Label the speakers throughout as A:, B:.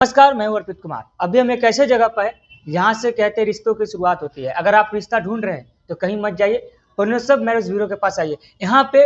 A: नमस्कार, मैं हूं अर्पित कुमार। अभी हम एक ऐसे जगह पर है जहां से कहते हैं रिश्तों की शुरुआत होती है। अगर आप रिश्ता ढूंढ रहे हैं तो कहीं मत जाइए, पुनर्नव मैरिज ब्यूरो के पास आइए। यहाँ पे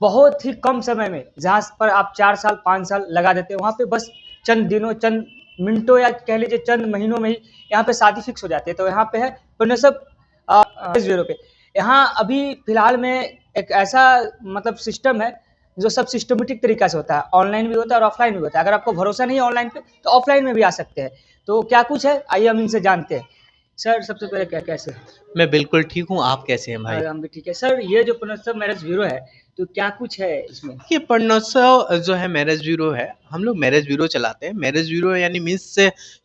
A: बहुत ही कम समय में जहाँ पर आप 4 साल 5 साल लगा देते हैं, वहाँ पे बस चंद दिनों, चंद मिनटों या कह लीजिए चंद महीनों में ही यहाँ पे शादी फिक्स हो जाती है। तो यहाँ पे है पुनर्नव मैरिज ब्यूरो पे। यहाँ अभी फिलहाल में एक ऐसा मतलब सिस्टम है जो सब सिस्टमेटिक तरीका से होता है। ऑनलाइन भी होता है और ऑफलाइन भी होता है। अगर आपको भरोसा नहीं है ऑनलाइन पे तो ऑफलाइन में भी आ सकते हैं। तो क्या कुछ है, आइए हम इनसे जानते हैं। सर, सबसे पहले क्या कैसे हैं?
B: मैं बिल्कुल ठीक हूँ। आप कैसे हैं भाई?
A: हम भी ठीक है। सर, ये जो पुनर्नव मैरिज ब्यूरो है तो क्या कुछ है इसमें?
B: ये प्रणोत्सव जो है मैरिज ब्यूरो है। हम लोग मैरिज ब्यूरो चलाते हैं। मैरिज ब्यूरो यानी मीन्स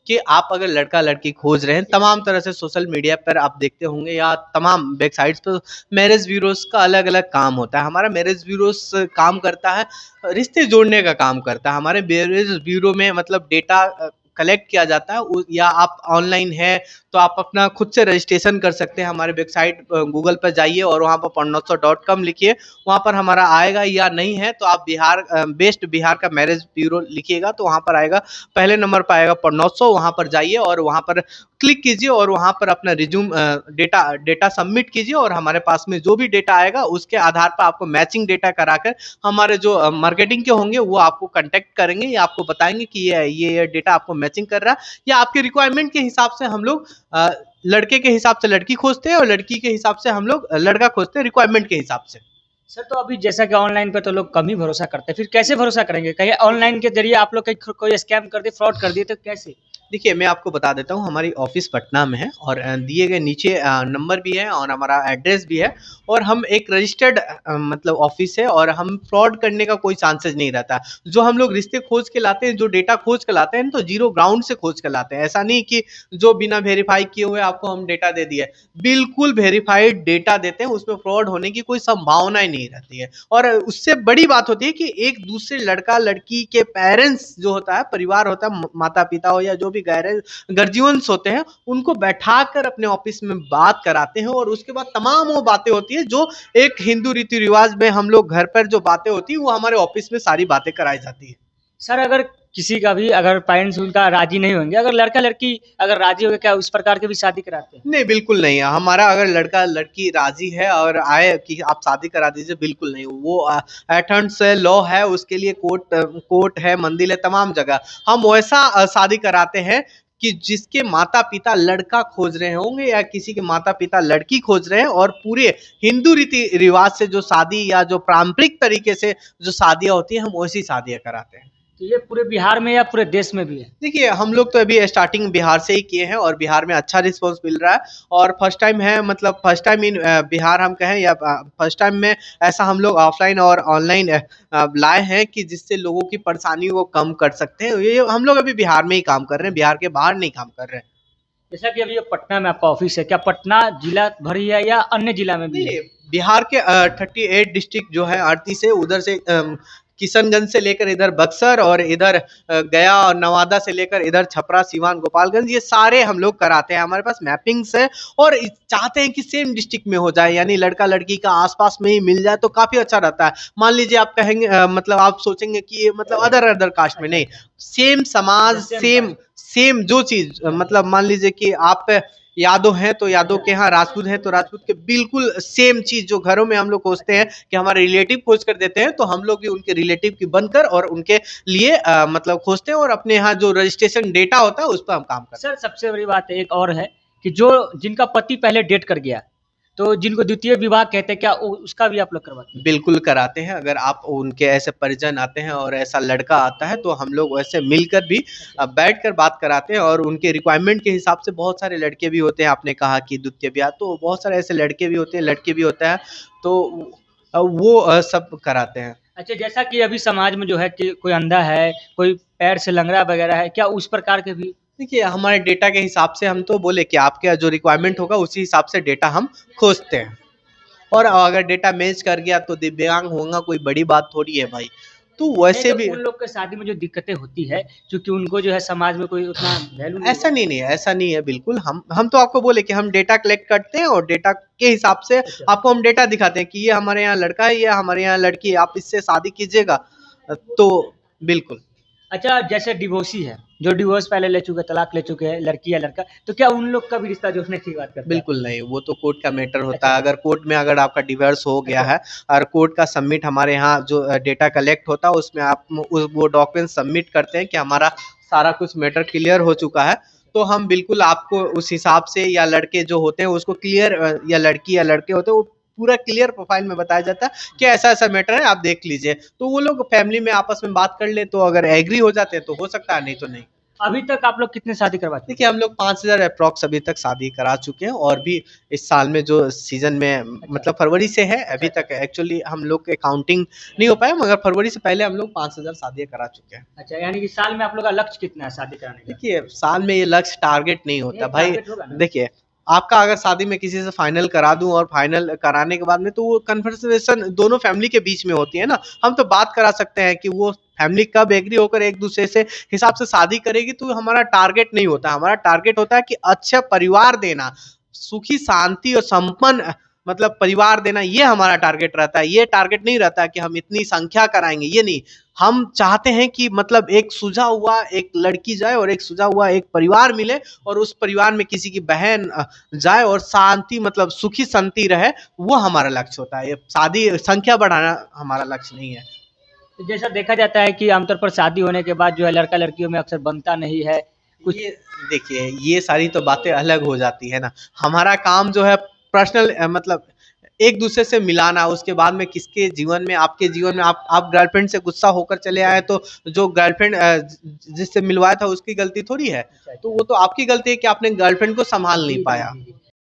B: कि आप अगर लड़का लड़की खोज रहे हैं, तमाम तरह से सोशल मीडिया पर आप देखते होंगे या तमाम वेबसाइट्स पर मैरिज ब्यूरोस का अलग अलग काम होता है। हमारा मैरिज ब्यूरोस काम करता है, रिश्ते जोड़ने का काम करता है। हमारे मैरिज ब्यूरो में मतलब डेटा कलेक्ट किया जाता है या आप ऑनलाइन है तो आप अपना खुद से रजिस्ट्रेशन कर सकते हैं। हमारे वेबसाइट गूगल पर जाइए और वहाँ पर प्रणोत्सव.com लिखिए, वहाँ पर हमारा आएगा। या नहीं है तो आप बिहार बेस्ट बिहार का मैरिज ब्यूरो लिखिएगा तो वहाँ पर आएगा। पहले नंबर पर आएगा प्रणोत्सव, वहाँ पर जाइए और वहाँ पर क्लिक कीजिए और वहाँ पर अपना रिज्यूम डेटा सबमिट कीजिए और हमारे पास में जो भी डेटा आएगा उसके आधार पर आपको मैचिंग डेटा कराकर हमारे जो मार्केटिंग के होंगे वो आपको कांटेक्ट करेंगे या आपको बताएंगे कि ये डेटा आपको मैचिंग कर रहा है। या आपके रिक्वायरमेंट के हिसाब से हम लोग लड़के के हिसाब से लड़की खोजते हैं और लड़की के हिसाब से हम लोग लड़का खोजते हैं, रिक्वायरमेंट के हिसाब से।
A: सर, तो अभी जैसा कि ऑनलाइन पे तो लोग कम ही भरोसा करते हैं, फिर कैसे भरोसा करेंगे? कहीं ऑनलाइन के जरिए आप लोग कहीं कोई स्कैम कर दिए, फ्रॉड कर दिए तो कैसे?
B: देखिए, मैं आपको बता देता हूँ। हमारी ऑफिस पटना में है और दिए गए नीचे नंबर भी है और हमारा एड्रेस भी है। और हम एक रजिस्टर्ड मतलब ऑफिस है और हम फ्रॉड करने का कोई चांसेस नहीं रहता। जो हम लोग रिश्ते खोज के लाते हैं, जो डेटा खोज के लाते हैं तो जीरो ग्राउंड से खोज के लाते हैं। ऐसा नहीं कि जो बिना वेरीफाई किए हुए आपको हम डेटा दे दिए। बिल्कुल वेरीफाइड डेटा देते हैं, उसमें फ्रॉड होने की कोई संभावना ही नहीं रहती है। और उससे बड़ी बात होती है कि एक दूसरे लड़का लड़की के पेरेंट्स जो होता है, परिवार होता है, माता पिता हो या जो भी गार्जियंस होते हैं, उनको बैठाकर अपने ऑफिस में बात कराते हैं और उसके बाद तमाम वो बातें होती है जो एक हिंदू रीति रिवाज में हम लोग घर पर जो बातें होती है वो हमारे ऑफिस में सारी बातें कराई जाती है।
A: सर, अगर किसी का भी अगर पेरेंट्स उनका राजी नहीं होंगे, अगर लड़का लड़की अगर राजी हो गए, क्या उस प्रकार के भी शादी कराते हैं?
B: नहीं, बिल्कुल नहीं है। हमारा अगर लड़का लड़की राजी है और आए कि आप शादी करा दीजिए, बिल्कुल नहीं। वो एथेंस है, लॉ है, उसके लिए कोर्ट है, मंदिर है, तमाम जगह हम वैसा शादी कराते हैं कि जिसके माता पिता लड़का खोज रहे होंगे या किसी के माता पिता लड़की खोज रहे हैं और पूरे हिंदू रीति रिवाज से जो शादी या जो पारंपरिक तरीके से जो शादियां होती है हम वैसी शादियां कराते हैं।
A: तो ये पूरे बिहार में या पूरे देश में भी है?
B: देखिए, हम लोग तो अभी स्टार्टिंग बिहार से ही किए हैं और बिहार में अच्छा रिस्पांस मिल रहा है। और फर्स्ट टाइम है, मतलब फर्स्ट टाइम इन बिहार हम कहें या फर्स्ट टाइम में ऐसा हम लोग ऑफलाइन और ऑनलाइन लाए हैं कि जिससे लोगों की परेशानी को कम कर सकते हैं। ये हम लोग अभी बिहार में ही काम कर रहे हैं, बिहार के बाहर नहीं काम कर रहे हैं।
A: जैसा कि अभी ये पटना में आपका ऑफिस है, क्या पटना जिला भर ही है या अन्य जिला में भी है?
B: बिहार के 38 डिस्ट्रिक्ट जो है 38 है, उधर से किशनगंज से लेकर इधर बक्सर और इधर गया और नवादा से लेकर इधर छपरा, सीवान, गोपालगंज, ये सारे हम लोग कराते हैं। हमारे पास मैपिंग्स है और चाहते हैं कि सेम डिस्ट्रिक्ट में हो जाए, यानी लड़का लड़की का आसपास में ही मिल जाए तो काफी अच्छा रहता है। मान लीजिए आप कहेंगे मतलब आप सोचेंगे कि ये मतलब अदर कास्ट में नहीं, सेम समाज, सेम जो चीज, मतलब मान लीजिए कि आप यादव हैं तो यादव के यहाँ, राजपूत हैं तो राजपूत के, बिल्कुल सेम चीज जो घरों में हम लोग खोजते हैं कि हमारे रिलेटिव खोज कर देते हैं तो हम लोग भी उनके रिलेटिव की बनकर और उनके लिए मतलब खोजते हैं और अपने यहाँ जो रजिस्ट्रेशन डेटा होता है उस पर हम काम करते हैं।
A: सर, सबसे बड़ी बात एक और है कि जो जिनका पति पहले डेट कर गया तो जिनको द्वितीय विवाह कहते हैं, क्या उसका भी आप लोग करवाते हैं?
B: बिल्कुल कराते हैं। अगर आप उनके ऐसे परिजन आते हैं और ऐसा लड़का आता है तो हम लोग वैसे मिलकर भी बैठकर बात कराते हैं और उनके रिक्वायरमेंट के हिसाब से बहुत सारे लड़के भी होते हैं। आपने कहा कि द्वितीय ब्याह, तो बहुत सारे ऐसे लड़के भी होते हैं, लड़के भी होता है, तो वो सब कराते हैं।
A: अच्छा, जैसा कि अभी समाज में जो है कि कोई अंधा है, कोई पैर से लंगड़ा वगैरह है, क्या उस प्रकार के भी?
B: देखिए, हमारे डेटा के हिसाब से हम तो बोले कि आपके जो रिक्वायरमेंट होगा उसी हिसाब से डेटा हम खोजते हैं। और अगर डेटा मैच कर गया तो दिव्यांग होगा कोई बड़ी बात थोड़ी है भाई। तो
A: नहीं,
B: वैसे
A: तो
B: भी
A: उन लोग के शादी में जो दिक्कतें होती है, क्योंकि उनको जो है समाज में कोई उतना वैल्यू नहीं
B: ऐसा
A: देता।
B: नहीं है, ऐसा नहीं है बिल्कुल। हम तो आपको बोले कि हम डेटा कलेक्ट करते हैं और डेटा के हिसाब से
A: अच्छा।
B: आपको हम डेटा दिखाते हैं कि ये हमारे यहाँ लड़का है, ये हमारे यहाँ लड़की है, आप इससे शादी कीजिएगा। तो बिल्कुल।
A: अच्छा, जैसे डिवोर्सी है, जो डिवोर्स पहले ले चुके, तलाक ले चुके हैं, लड़की या लड़का, तो क्या उन लोग का भी रिश्ता जोड़ने की बात करते हैं?
B: बिल्कुल नहीं, वो तो कोर्ट का मैटर होता
A: अच्छा।
B: है। अगर कोर्ट में अगर आपका डिवोर्स हो गया है और कोर्ट का सबमिट हमारे यहाँ जो डेटा कलेक्ट होता है उसमें आप वो डॉक्यूमेंट सबमिट करते हैं कि हमारा सारा कुछ मैटर क्लियर हो चुका है, तो हम बिल्कुल आपको उस हिसाब से, या लड़के जो होते हैं उसको क्लियर, या लड़की या लड़के होते हैं वो पूरा क्लियर प्रोफाइल में बताया जाता है कि ऐसा ऐसा मैटर है, आप देख लीजिए। तो वो लोग फैमिली में आपस में बात कर ले, तो अगर एग्री हो जाते हैं तो हो सकता है, नहीं तो नहीं।
A: अभी तक आप लोग कितने शादी करवा चुके हैं?
B: देखिए हम लोग 5000 अप्रॉक्स अभी तक शादी करा चुके हैं, और भी इस साल में जो सीजन में मतलब फरवरी से है अभी तक एक्चुअली हम लोग के काउंटिंग नहीं हो पाया, मगर फरवरी से पहले हम लोग 5000 शादियां करा चुके हैं।
A: अच्छा, यानी कि साल में आप लोग का लक्ष्य कितना है शादी कराने का?
B: देखिए साल में ये लक्ष्य टारगेट नहीं होता
A: एक
B: भाई।
A: टारगेट होगा ना?
B: देखिए आपका अगर शादी में किसी से फाइनल करा दूं और फाइनल कराने के बाद में तो वो कन्वर्सेशन दोनों फैमिली के बीच में होती है ना, हम तो बात करा सकते हैं कि वो फैमिली कब एग्री होकर एक दूसरे से हिसाब से शादी करेगी, तो हमारा टारगेट नहीं होता। हमारा टारगेट होता है कि अच्छा परिवार देना, सुखी शांति और संपन्न मतलब परिवार देना, ये हमारा टारगेट रहता है। ये टारगेट नहीं रहता कि हम इतनी संख्या कराएंगे, ये नहीं। हम चाहते हैं कि मतलब एक सुलझा हुआ एक लड़की जाए और एक सुलझा हुआ एक परिवार मिले, और उस परिवार में किसी की बहन जाए और शांति मतलब सुखी शांति रहे, वो हमारा लक्ष्य होता है। ये शादी संख्या बढ़ाना हमारा लक्ष्य नहीं है।
A: तो जैसा देखा जाता है कि आमतौर पर शादी होने के बाद जो है लड़का लड़कियों में अक्सर बनता नहीं है कुछ।
B: ये देखिए ये सारी तो बातें अलग हो जाती है ना। हमारा काम जो है पर्सनल मतलब एक दूसरे से मिलाना, उसके बाद में किसके जीवन में, आपके जीवन में आप गर्लफ्रेंड से गुस्सा होकर चले आए, तो जो गर्लफ्रेंड जिससे मिलवाया था उसकी गलती थोड़ी है, तो वो तो आपकी गलती है कि आपने गर्लफ्रेंड को संभाल नहीं पाया।